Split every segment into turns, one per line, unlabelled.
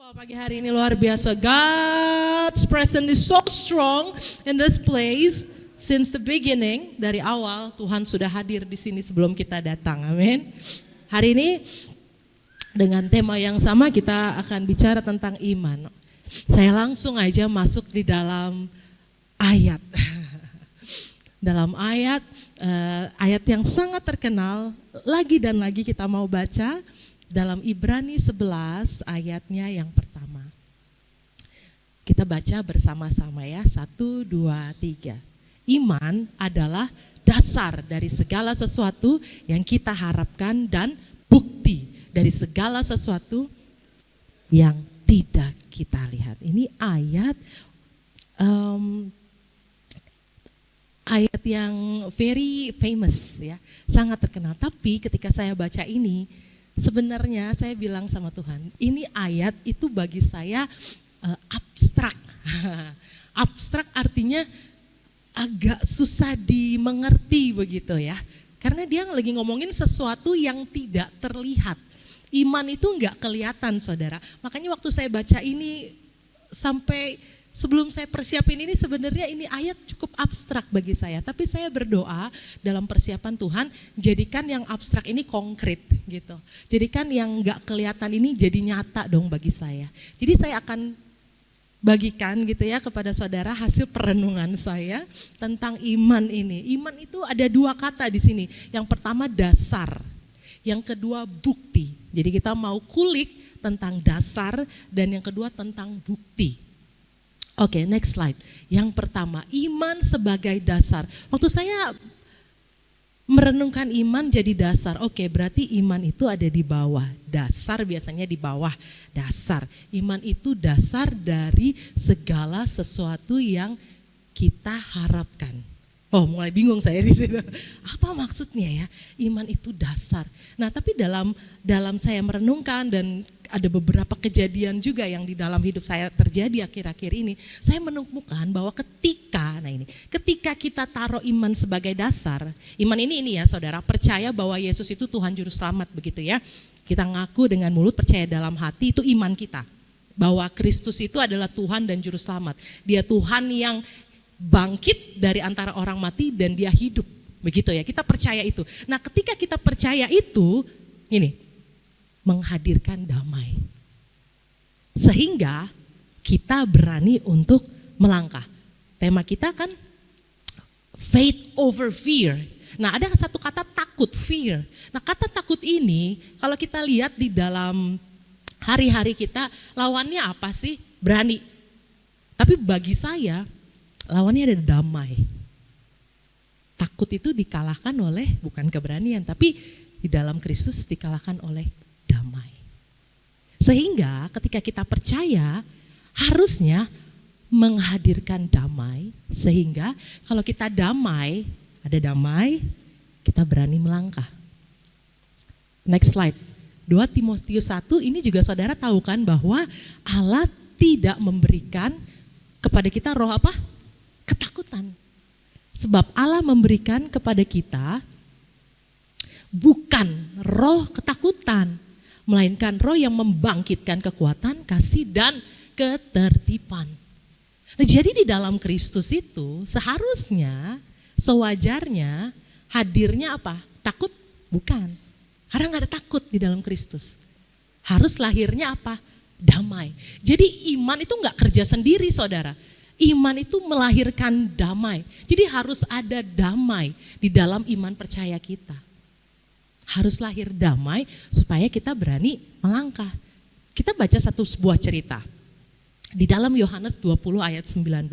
Pagi hari ini luar biasa. God's presence is so strong in this place since the beginning. Dari awal Tuhan sudah hadir di sini sebelum kita datang. Amin. Hari ini dengan tema yang sama kita akan bicara tentang iman. Saya langsung aja masuk di dalam ayat. Dalam ayat yang sangat terkenal, lagi dan lagi kita mau baca dalam Ibrani 11 ayatnya yang pertama. Kita baca bersama-sama ya, 1, 2, 3. Iman adalah dasar dari segala sesuatu yang kita harapkan dan bukti dari segala sesuatu yang tidak kita lihat. Ini ayat ayat yang very famous ya, sangat terkenal. Tapi ketika saya baca ini, sebenarnya saya bilang sama Tuhan, ini ayat itu bagi saya abstrak. Abstrak artinya agak susah dimengerti begitu ya. Karena dia lagi ngomongin sesuatu yang tidak terlihat. Iman itu enggak kelihatan, saudara. Makanya waktu saya baca ini sampai sebelum saya persiapin ini, sebenarnya ini ayat cukup abstrak bagi saya. Tapi saya berdoa dalam persiapan Tuhan, jadikan yang abstrak ini konkret gitu. Jadikan yang gak kelihatan ini jadi nyata dong bagi saya. Jadi saya akan bagikan gitu ya kepada saudara hasil perenungan saya tentang iman ini. Iman itu ada dua kata di sini. Yang pertama dasar, yang kedua bukti. Jadi kita mau kulik tentang dasar dan yang kedua tentang bukti. Oke, next slide. Yang pertama, iman sebagai dasar. Waktu saya merenungkan iman jadi dasar, oke, berarti iman itu ada di bawah. Dasar biasanya di bawah dasar. Iman itu dasar dari segala sesuatu yang kita harapkan. Oh, mulai bingung saya di sini. Apa maksudnya ya? Iman itu dasar. Nah, tapi dalam saya merenungkan dan ada beberapa kejadian juga yang di dalam hidup saya terjadi akhir-akhir ini, saya menemukan bahwa ketika kita taruh iman sebagai dasar, iman ini ya saudara, percaya bahwa Yesus itu Tuhan Juru Selamat begitu ya. Kita ngaku dengan mulut, percaya dalam hati, itu iman kita. Bahwa Kristus itu adalah Tuhan dan Juru Selamat. Dia Tuhan yang bangkit dari antara orang mati dan dia hidup. Begitu ya, kita percaya itu. Nah, ketika kita percaya itu, ini menghadirkan damai. Sehingga kita berani untuk melangkah. Tema kita kan faith over fear. Nah, ada satu kata takut, fear. Nah, kata takut ini kalau kita lihat di dalam hari-hari kita, lawannya apa sih? Berani. Tapi bagi saya lawannya ada damai. Takut itu dikalahkan oleh bukan keberanian, tapi di dalam Kristus dikalahkan oleh damai. Sehingga ketika kita percaya harusnya menghadirkan damai. Sehingga kalau kita damai, ada damai, kita berani melangkah. Next slide. 2 Timotius 1 ini juga saudara tahu kan bahwa Allah tidak memberikan kepada kita roh apa? Ketakutan. Sebab Allah memberikan kepada kita bukan roh ketakutan, melainkan roh yang membangkitkan kekuatan, kasih dan ketertiban. Nah, jadi di dalam Kristus itu seharusnya, sewajarnya hadirnya apa? Takut? Bukan. Karena gak ada takut di dalam Kristus. Harus lahirnya apa? Damai. Jadi iman itu gak kerja sendiri saudara. Iman itu melahirkan damai. Jadi harus ada damai di dalam iman percaya kita. Harus lahir damai supaya kita berani melangkah. Kita baca sebuah cerita. Di dalam Yohanes 20 ayat 19,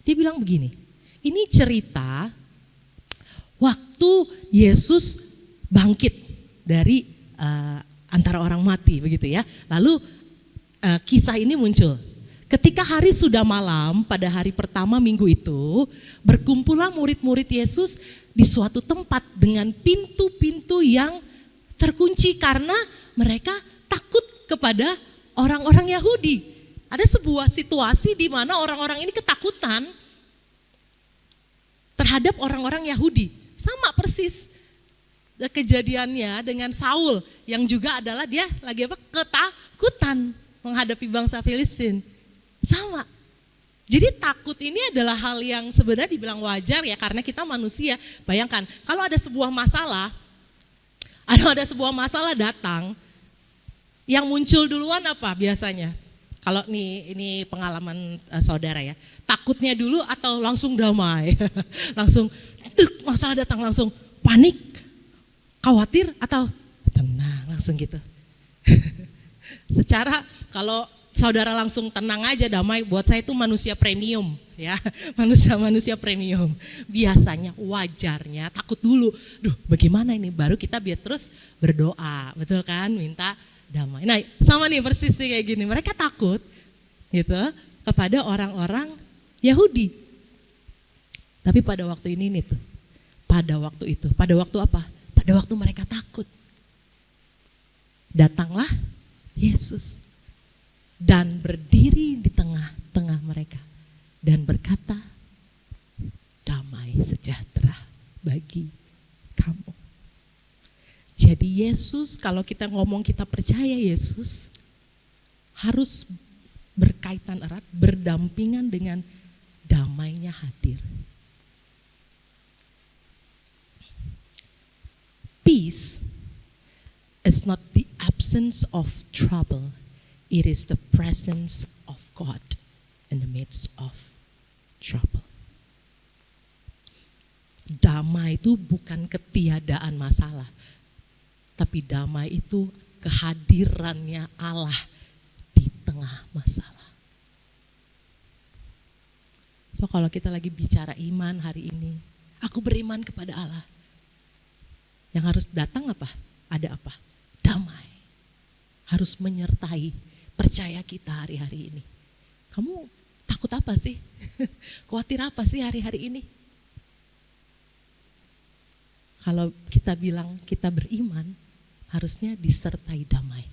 dia bilang begini. Ini cerita waktu Yesus bangkit dari antara orang mati begitu ya. Lalu kisah ini muncul. Ketika hari sudah malam pada hari pertama minggu itu, berkumpullah murid-murid Yesus di suatu tempat dengan pintu-pintu yang terkunci karena mereka takut kepada orang-orang Yahudi. Ada sebuah situasi di mana orang-orang ini ketakutan terhadap orang-orang Yahudi. Sama persis kejadiannya dengan Saul yang juga adalah dia lagi apa? Ketakutan. menghadapi bangsa Filistin? Sama. Jadi takut ini adalah hal yang sebenarnya dibilang wajar ya, karena kita manusia. Bayangkan kalau ada sebuah masalah datang, yang muncul duluan apa biasanya? Kalau ini pengalaman saudara ya, takutnya dulu atau langsung damai? Langsung masalah datang langsung panik, khawatir atau tenang langsung gitu? Secara kalau saudara langsung tenang aja damai, buat saya itu manusia premium ya, manusia premium. Biasanya wajarnya takut dulu, bagaimana ini, baru kita biar terus berdoa, betul kan, minta damai. Nah sama nih persis kayak gini, mereka takut gitu kepada orang-orang Yahudi. Tapi pada waktu ini nih tuh, pada waktu apa? Pada waktu mereka takut, datanglah Yesus dan berdiri di tengah-tengah mereka dan berkata, damai sejahtera bagi kamu. Jadi Yesus, kalau kita ngomong kita percaya Yesus, harus berkaitan erat, berdampingan dengan damainya hadir. Peace is not the absence of trouble, it is the presence of God in the midst of trouble. Damai itu bukan ketiadaan masalah, tapi damai itu kehadirannya Allah di tengah masalah. So kalau kita lagi bicara iman hari ini, aku beriman kepada Allah. Yang harus datang apa? Ada apa? Damai. Harus menyertai percaya kita hari-hari ini. Kamu takut apa sih? Khawatir apa sih hari-hari ini? Kalau kita bilang kita beriman, harusnya disertai damai.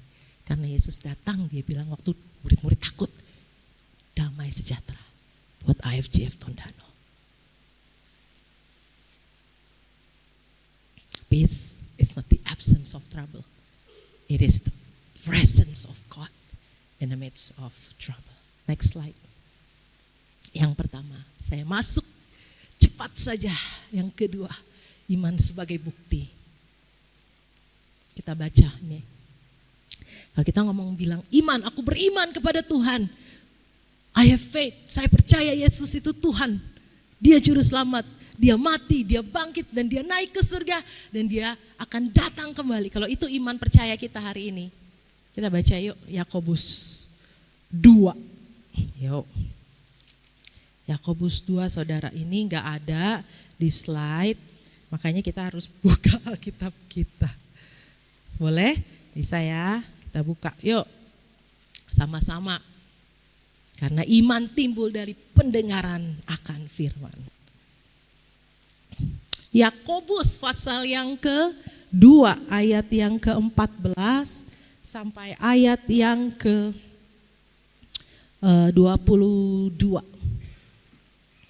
Karena Yesus datang, dia bilang waktu murid-murid takut, damai sejahtera buat IFGF Tondano. Peace is not the absence of trouble. It is the presence of God in the midst of trouble. Next slide. Yang pertama, saya masuk cepat saja. Yang kedua, iman sebagai bukti. Kita baca nih. Kalau kita ngomong bilang iman, aku beriman kepada Tuhan. I have faith, saya percaya Yesus itu Tuhan. Dia juru selamat, dia mati, dia bangkit dan dia naik ke surga dan dia akan datang kembali. Kalau itu iman percaya kita hari ini. Kita baca yuk Yakobus 2. Yuk. Yakobus 2 saudara, ini gak ada di slide, makanya kita harus buka Alkitab kita. Boleh? Bisa ya? Kita buka. Yuk. Sama-sama. Karena iman timbul dari pendengaran akan firman. Yakobus pasal yang ke-2 ayat yang ke-14 sampai ayat yang ke-22.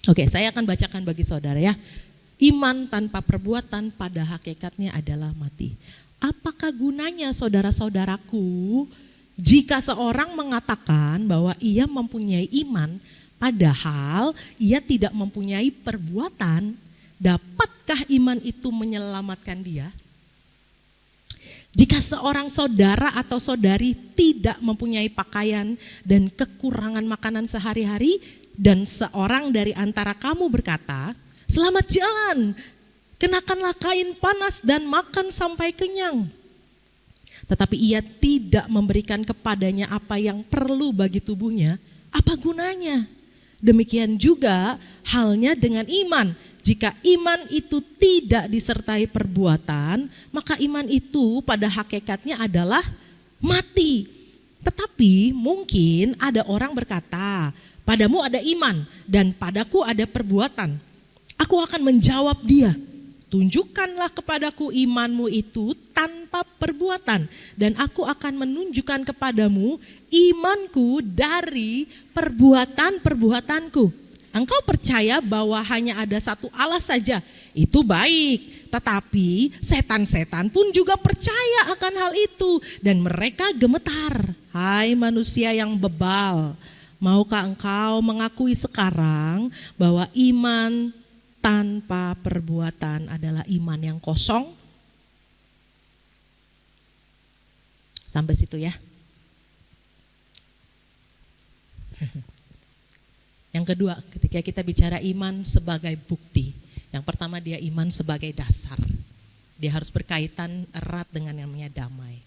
Oke, saya akan bacakan bagi saudara ya. Iman tanpa perbuatan pada hakikatnya adalah mati. Apakah gunanya saudara-saudaraku jika seorang mengatakan bahwa ia mempunyai iman padahal ia tidak mempunyai perbuatan, dapatkah iman itu menyelamatkan dia? Jika seorang saudara atau saudari tidak mempunyai pakaian dan kekurangan makanan sehari-hari dan seorang dari antara kamu berkata, selamat jalan, kenakanlah kain panas dan makan sampai kenyang. Tetapi ia tidak memberikan kepadanya apa yang perlu bagi tubuhnya, apa gunanya? Demikian juga halnya dengan iman. Jika iman itu tidak disertai perbuatan, maka iman itu pada hakikatnya adalah mati. Tetapi mungkin ada orang berkata, padamu ada iman dan padaku ada perbuatan. Aku akan menjawab dia, tunjukkanlah kepadaku imanmu itu tanpa perbuatan, dan aku akan menunjukkan kepadamu imanku dari perbuatan-perbuatanku. Engkau percaya bahwa hanya ada satu Allah saja, itu baik. Tetapi setan-setan pun juga percaya akan hal itu dan mereka gemetar. Hai manusia yang bebal, maukah engkau mengakui sekarang bahwa iman tanpa perbuatan adalah iman yang kosong? Sampai situ ya. Yang kedua, ketika kita bicara iman sebagai bukti, yang pertama dia iman sebagai dasar. Dia harus berkaitan erat dengan yang namanya damai.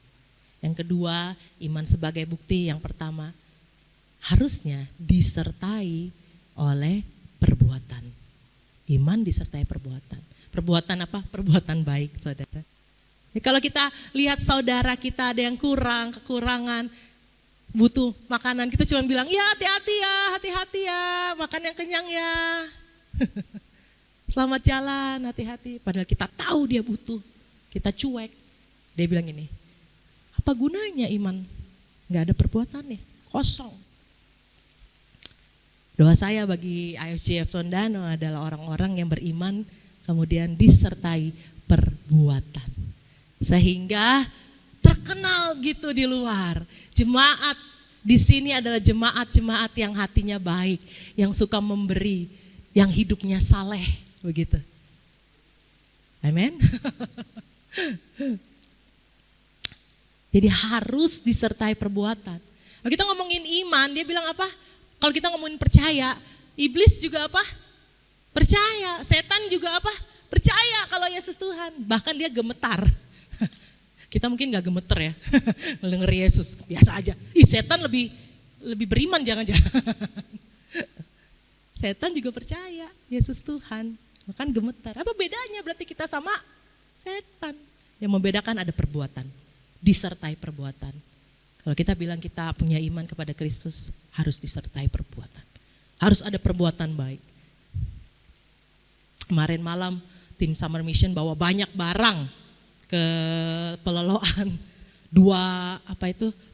Yang kedua, iman sebagai bukti, yang pertama harusnya disertai oleh perbuatan. Iman disertai perbuatan. Perbuatan apa? Perbuatan baik, saudara. Ya, kalau kita lihat saudara kita ada yang kekurangan, butuh makanan, kita cuma bilang, ya hati-hati ya, makan yang kenyang ya. Selamat jalan, hati-hati. Padahal kita tahu dia butuh, kita cuek. Dia bilang ini, apa gunanya iman? Gak ada perbuatannya, kosong. Doa saya bagi IFCF Tondano adalah orang-orang yang beriman, kemudian disertai perbuatan. Sehingga terkenal gitu di luar. Jemaat di sini adalah jemaat-jemaat yang hatinya baik, yang suka memberi, yang hidupnya saleh, begitu. Amin. Jadi harus disertai perbuatan. Kalau kita ngomongin iman, dia bilang apa? Kalau kita ngomongin percaya, iblis juga apa? Percaya. Setan juga apa? Percaya kalau Yesus Tuhan. Bahkan dia gemetar. Kita mungkin gak gemeter ya, mendengar Yesus, biasa aja. Setan lebih beriman jangan-jangan. Setan juga percaya Yesus Tuhan, bahkan gemetar. Apa bedanya berarti kita sama setan? Yang membedakan ada perbuatan, disertai perbuatan. Kalau kita bilang kita punya iman kepada Kristus, harus disertai perbuatan. Harus ada perbuatan baik. Kemarin malam tim Summer Mission bawa banyak barang ke Peleloan, 2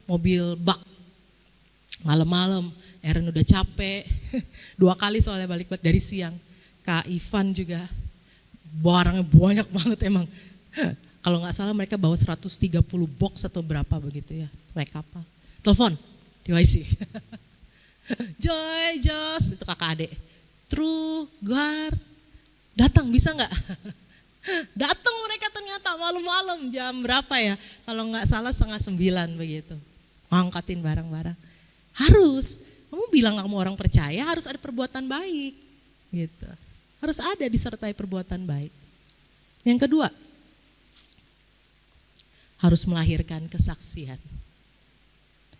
mobil bak. Malam-malam Aaron udah capek, 2 kali soalnya balik dari siang. Kak Ivan juga barangnya banyak banget emang. Kalau gak salah mereka bawa 130 box atau berapa begitu ya, naik kapal. Telepon di YC. Joy, Jos, itu kakak adik. True, Guar, datang bisa gak? Datang mereka ternyata malam-malam jam berapa ya, kalau nggak salah 8:30 begitu, ngangkatin barang-barang. Harus, kamu bilang kamu orang percaya harus ada perbuatan baik, gitu. Harus ada disertai perbuatan baik. Yang kedua, harus melahirkan kesaksian.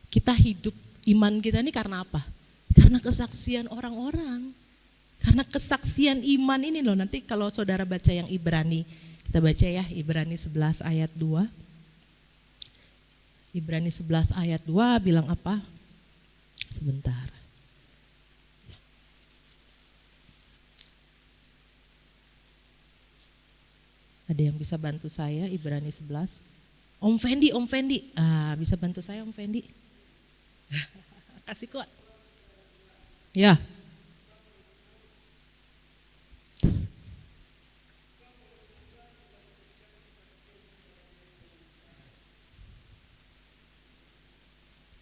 Kita hidup iman kita ini karena apa? Karena kesaksian orang-orang. Karena kesaksian iman ini loh, nanti kalau saudara baca yang Ibrani, kita baca ya Ibrani 11 ayat 2. Ibrani 11 ayat 2 bilang apa? Sebentar. Ada yang bisa bantu saya Ibrani 11? Om Fendi, bisa bantu saya Om Fendi? Kasih kuat. Ya.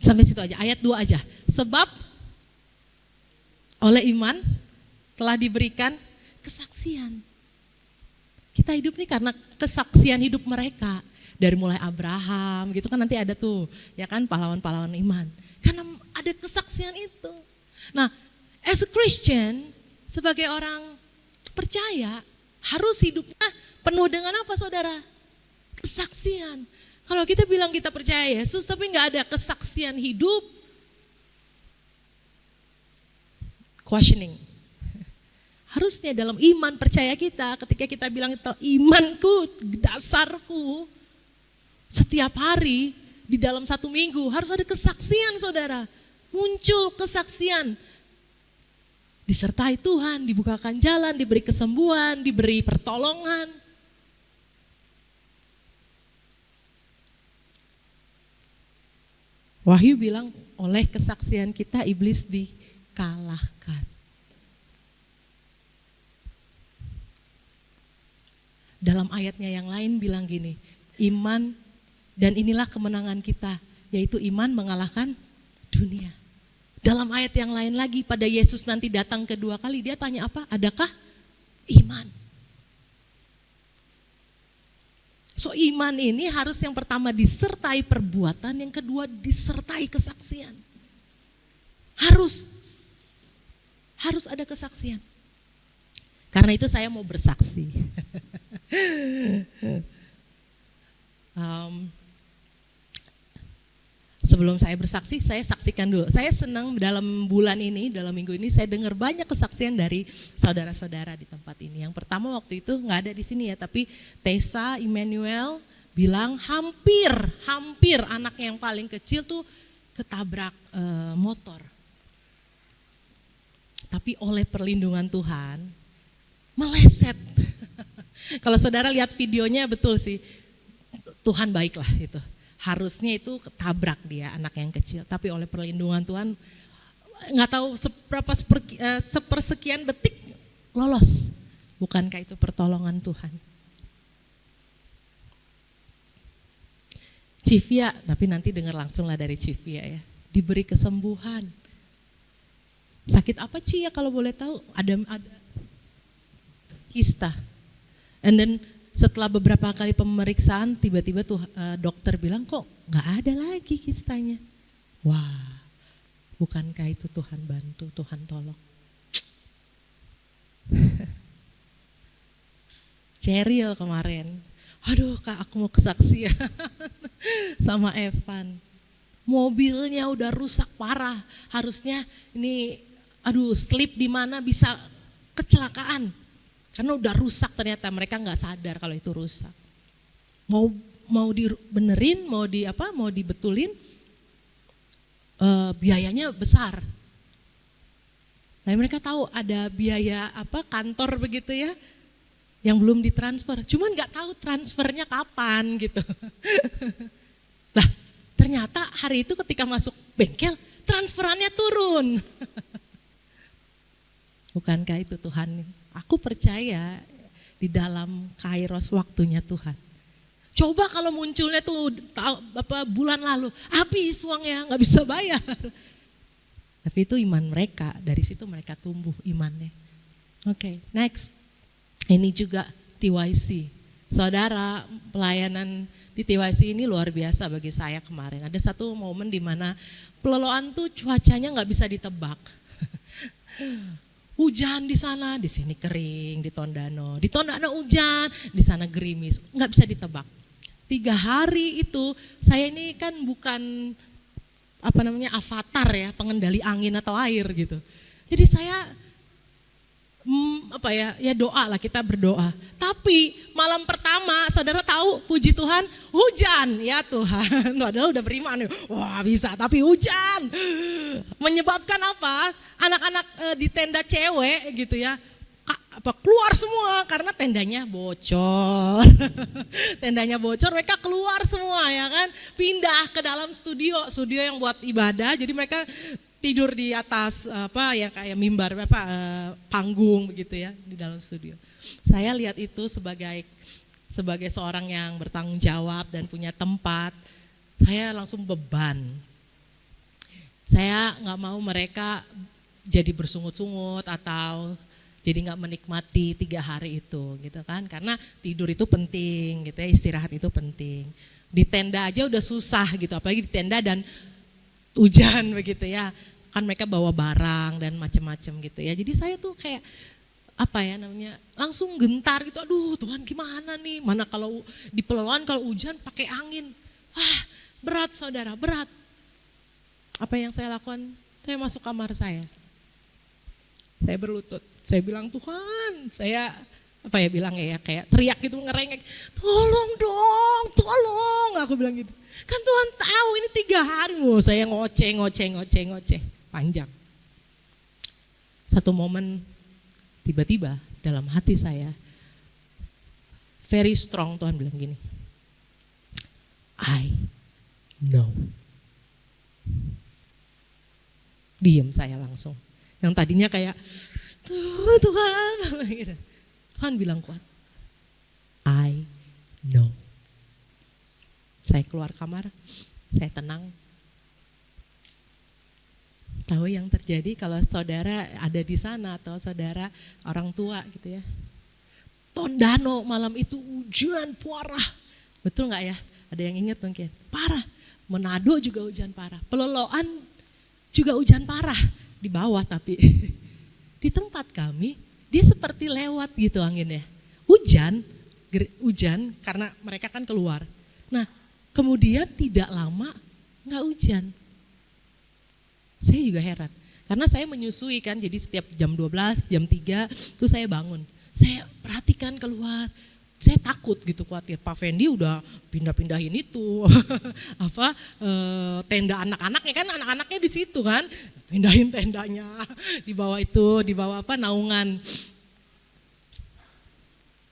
Sampai situ aja, ayat 2 aja. Sebab oleh iman telah diberikan kesaksian. Kita hidup nih karena kesaksian hidup mereka. Dari mulai Abraham gitu kan, nanti ada tuh ya kan pahlawan-pahlawan iman. Karena ada kesaksian itu. Nah, as a Christian, sebagai orang percaya, harus hidupnya penuh dengan apa saudara? Kesaksian. Kalau kita bilang kita percaya Yesus tapi gak ada kesaksian hidup, questioning. Harusnya dalam iman percaya kita, ketika kita bilang itu imanku, dasarku, setiap hari di dalam 1 minggu harus ada kesaksian saudara. Muncul kesaksian. Disertai Tuhan, dibukakan jalan, diberi kesembuhan, diberi pertolongan. Wahyu bilang oleh kesaksian kita iblis dikalahkan. Dalam ayatnya yang lain bilang gini, iman dan inilah kemenangan kita, yaitu iman mengalahkan dunia. Dalam ayat yang lain lagi, pada Yesus nanti datang kedua kali, dia tanya apa? Adakah iman? So iman ini harus yang pertama disertai perbuatan, yang kedua disertai kesaksian. Harus ada kesaksian. Karena itu saya mau bersaksi. Sebelum saya bersaksi, saya saksikan dulu. Saya senang dalam bulan ini, dalam minggu ini, saya dengar banyak kesaksian dari saudara-saudara di tempat ini. Yang pertama waktu itu nggak ada di sini ya, tapi Tessa, Emmanuel bilang hampir anaknya yang paling kecil tuh ketabrak motor. Tapi oleh perlindungan Tuhan, meleset. Kalau saudara lihat videonya betul sih, Tuhan baiklah itu. Harusnya itu ketabrak dia anak yang kecil, tapi oleh perlindungan Tuhan nggak tahu sepersekian detik lolos. Bukankah itu pertolongan Tuhan? Civia, tapi nanti dengar langsung lah dari Civia ya, diberi kesembuhan. Sakit apa Ci ya kalau boleh tahu? Ada kista. And then setelah beberapa kali pemeriksaan, tiba-tiba tuh dokter bilang kok nggak ada lagi kistanya. Wah, bukankah itu Tuhan bantu, Tuhan tolong. Cheryl kemarin, aduh Kak aku mau kesaksian sama Evan. Mobilnya udah rusak parah, harusnya ini slip di mana bisa kecelakaan. Karena udah rusak ternyata, mereka nggak sadar kalau itu rusak. Mau dibenerin, mau dibetulin, biayanya besar. Nah mereka tahu ada biaya kantor begitu ya, yang belum ditransfer. Cuman nggak tahu transfernya kapan gitu. Nah ternyata hari itu ketika masuk bengkel, transferannya turun. Bukankah itu Tuhan? Aku percaya di dalam kairos waktunya Tuhan. Coba kalau munculnya tuh bulan lalu, habis uangnya nggak bisa bayar. Tapi itu iman mereka, dari situ mereka tumbuh imannya. Oke, next. Ini juga TYC. Saudara, pelayanan di TYC ini luar biasa bagi saya kemarin. Ada satu momen di mana peleloan tuh cuacanya nggak bisa ditebak. Hujan di sana, di sini kering, di Tondano hujan, di sana gerimis, nggak bisa ditebak. 3 hari itu saya ini kan bukan avatar ya, pengendali angin atau air gitu. Jadi saya doa lah, kita berdoa. Tapi malam pertama saudara tahu, puji Tuhan hujan ya Tuhan. Padahal udah beriman, wah bisa, tapi hujan. Menyebabkan apa? Anak-anak di tenda cewek gitu ya, keluar semua karena tendanya bocor. Tendanya bocor, mereka keluar semua ya kan, pindah ke dalam studio yang buat ibadah. Jadi mereka tidur di atas kayak mimbar panggung begitu ya di dalam studio. Saya lihat itu sebagai seorang yang bertanggung jawab dan punya tempat, saya langsung beban. Saya nggak mau mereka jadi bersungut-sungut atau jadi nggak menikmati 3 hari itu gitu kan, karena tidur itu penting gitu ya, istirahat itu penting. Di tenda aja udah susah gitu, apalagi di tenda dan hujan begitu ya, kan mereka bawa barang dan macam-macam gitu ya. Jadi saya tuh kayak langsung gentar gitu, aduh Tuhan gimana nih, mana kalau di peleloan kalau hujan pakai angin, berat saudara, berat. Apa yang saya lakukan? Saya masuk kamar saya berlutut, saya bilang Tuhan, saya kayak teriak gitu, ngerengek, tolong dong, tolong, aku bilang gitu. Kan Tuhan tahu ini 3 hari, saya ngoceh, panjang. Satu momen tiba-tiba dalam hati saya, very strong, Tuhan bilang gini, I know. Diam saya langsung. Yang tadinya kayak, Tuhan, Tuhan bilang kuat, I Saya keluar kamar, saya tenang. Tahu yang terjadi kalau saudara ada di sana atau saudara orang tua gitu ya. Tondano malam itu hujan parah. Betul nggak ya? Ada yang ingat mungkin? Parah. Manado juga hujan parah. Peloloan juga hujan parah. Di bawah tapi. Di tempat kami, dia seperti lewat gitu anginnya. Hujan karena mereka kan keluar. Nah kemudian tidak lama nggak hujan. Saya juga heran. Karena saya menyusui kan, jadi setiap jam 12, jam 3 itu saya bangun. Saya perhatikan keluar, saya takut gitu, khawatir Pak Fendi udah pindah-pindahin itu tenda anak-anaknya kan, anak-anaknya di situ kan, pindahin tendanya di bawah itu, di bawah naungan.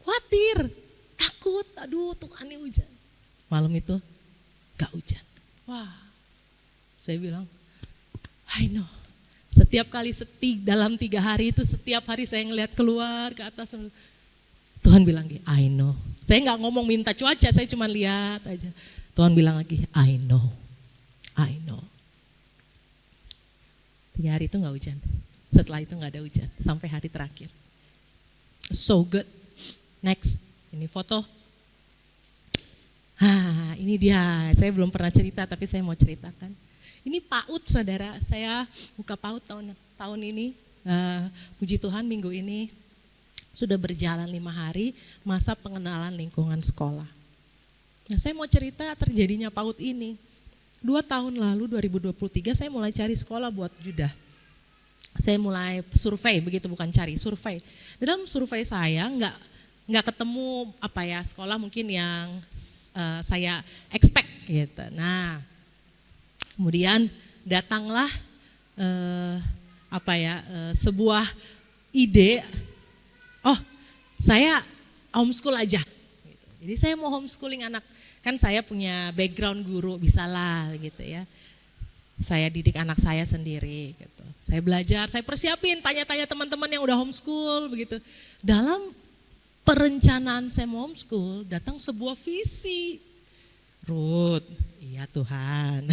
Khawatir, takut, aduh Tuhan ini hujan. Malam itu gak hujan. Wah, saya bilang, I know. Setiap kali dalam 3 hari itu, setiap hari saya ngelihat keluar ke atas, Tuhan bilang lagi, I know. Saya gak ngomong minta cuaca, saya cuma lihat aja. Tuhan bilang lagi, I know. 3 hari itu gak hujan. Setelah itu gak ada hujan, sampai hari terakhir. So good. Next, ini foto. Ini dia, saya belum pernah cerita tapi saya mau ceritakan. Ini PAUD saudara, saya buka PAUD tahun ini, puji Tuhan minggu ini sudah berjalan 5 hari masa pengenalan lingkungan sekolah. Nah saya mau cerita terjadinya PAUD ini. 2 tahun lalu 2023 saya mulai cari sekolah buat Judah. Saya mulai survei, begitu bukan cari, survei. Dalam survei saya nggak ketemu sekolah mungkin yang saya expect gitu. Nah, kemudian datanglah sebuah ide. Oh, saya homeschool aja. Gitu. Jadi saya mau homeschooling anak. Kan saya punya background guru, bisalah gitu ya. Saya didik anak saya sendiri gitu. Saya belajar, saya persiapin, tanya-tanya teman-teman yang udah homeschool begitu. Dalam perencanaan saya mau homeschool, datang sebuah visi. Ruth, iya Tuhan.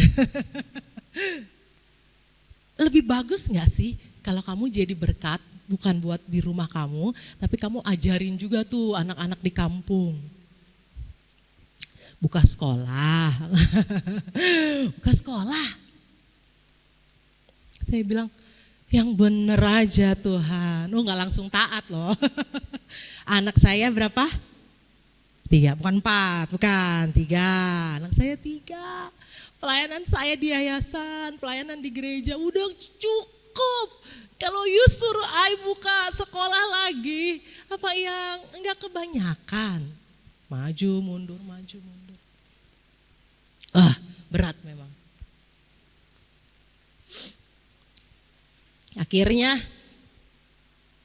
Lebih bagus gak sih kalau kamu jadi berkat, bukan buat di rumah kamu, tapi kamu ajarin juga tuh anak-anak di kampung. Buka sekolah. Buka sekolah. Saya bilang, yang bener aja Tuhan. Oh gak langsung taat loh. Anak saya berapa? 3, bukan 4, bukan 3. Anak saya 3. Pelayanan saya di yayasan, pelayanan di gereja udah cukup. Kalau you suruh I buka sekolah lagi, apa yang enggak kebanyakan. Maju mundur. Berat memang. Akhirnya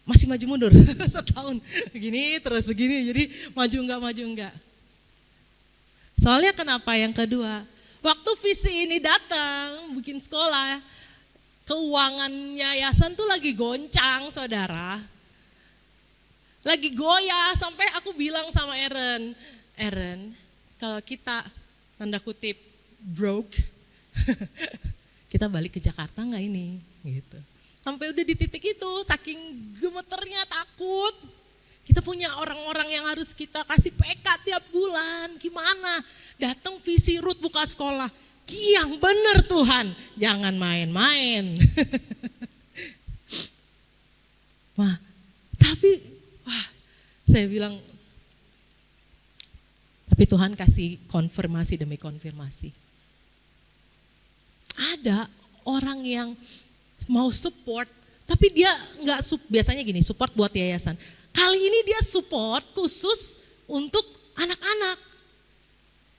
masih maju mundur setahun begini terus begini, jadi maju enggak. Soalnya kenapa? Yang kedua, waktu visi ini datang bikin sekolah, keuangan yayasan tuh lagi goncang saudara, lagi goyah, sampai aku bilang sama Aaron, kalau kita tanda kutip broke, kita balik ke Jakarta nggak ini gitu. Sampai udah di titik itu, saking gemeternya, takut. Kita punya orang-orang yang harus kita kasih PK tiap bulan. Gimana? Datang visi Ruth buka sekolah. Yang bener Tuhan, jangan main-main. Saya bilang, tapi Tuhan kasih konfirmasi demi konfirmasi. Ada orang yang mau support, tapi dia nggak biasanya gini, support buat yayasan. Kali ini dia support khusus untuk anak-anak.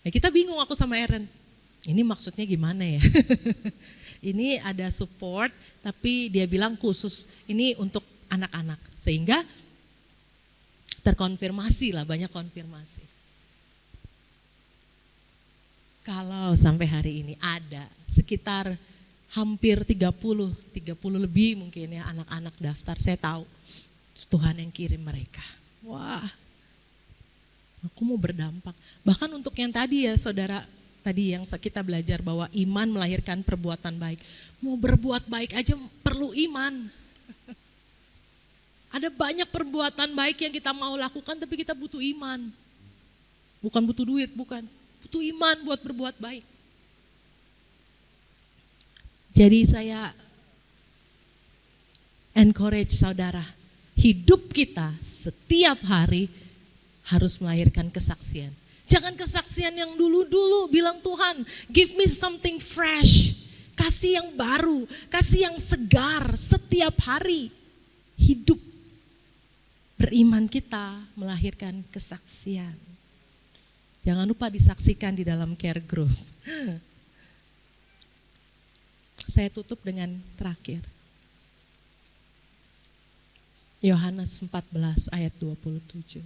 Ya kita bingung, aku sama Aaron. Ini maksudnya gimana ya? Ini ada support, tapi dia bilang khusus ini untuk anak-anak. Sehingga terkonfirmasi lah, banyak konfirmasi. Kalau sampai hari ini ada sekitar hampir 30 lebih mungkin ya anak-anak daftar, saya tahu Tuhan yang kirim mereka. Wah, aku mau berdampak. Bahkan untuk yang tadi ya saudara, Tadi yang kita belajar bahwa iman melahirkan perbuatan baik. Mau berbuat baik aja perlu iman. Ada banyak perbuatan baik yang kita mau lakukan tapi kita butuh iman. Bukan butuh duit, bukan. Butuh iman buat berbuat baik. Jadi saya encourage saudara, hidup kita setiap hari harus melahirkan kesaksian. Jangan kesaksian yang dulu-dulu, bilang Tuhan, give me something fresh. Kasih yang baru, kasih yang segar setiap hari. Hidup beriman kita melahirkan kesaksian. Jangan lupa disaksikan di dalam care group. Saya tutup dengan terakhir. Yohanes 14 ayat 27.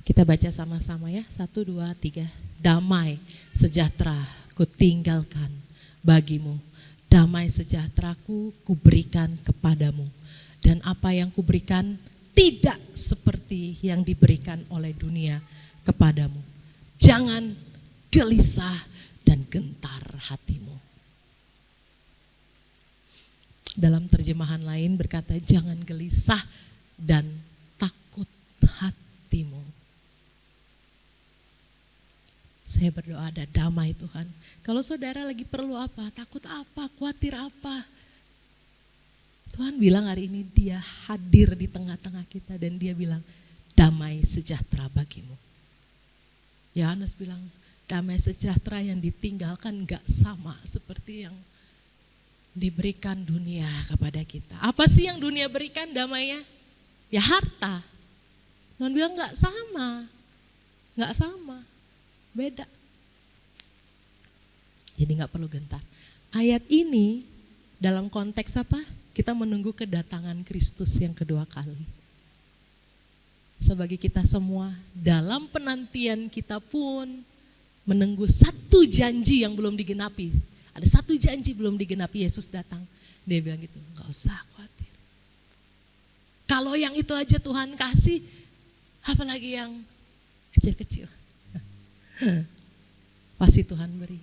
Kita baca sama-sama ya, 1, 2, 3. Damai sejahtera kutinggalkan bagimu. Damai sejahteraku kuberikan kepadamu. Dan apa yang kuberikan tidak seperti yang diberikan oleh dunia kepadamu. Jangan gelisah dan gentar hatimu. Dalam terjemahan lain berkata, jangan gelisah dan takut hatimu. Saya berdoa ada damai Tuhan. Kalau saudara lagi perlu apa, takut apa, khawatir apa. Tuhan bilang hari ini dia hadir di tengah-tengah kita dan dia bilang damai sejahtera bagimu. Yohanes bilang damai sejahtera yang ditinggalkan gak sama seperti yang diberikan dunia kepada kita. Apa sih yang dunia berikan damainya? Ya harta. Tuhan bilang gak sama. Gak sama. Beda. Jadi gak perlu gentar. Ayat ini dalam konteks apa? Kita menunggu kedatangan Kristus yang kedua kali. Sebagai kita semua dalam penantian kita pun menunggu satu janji yang belum digenapi. Ada satu janji belum digenapi, Yesus datang. Dia bilang gitu, gak usah khawatir. Kalau yang itu aja Tuhan kasih, apalagi yang kecil-kecil. Pasti Tuhan beri.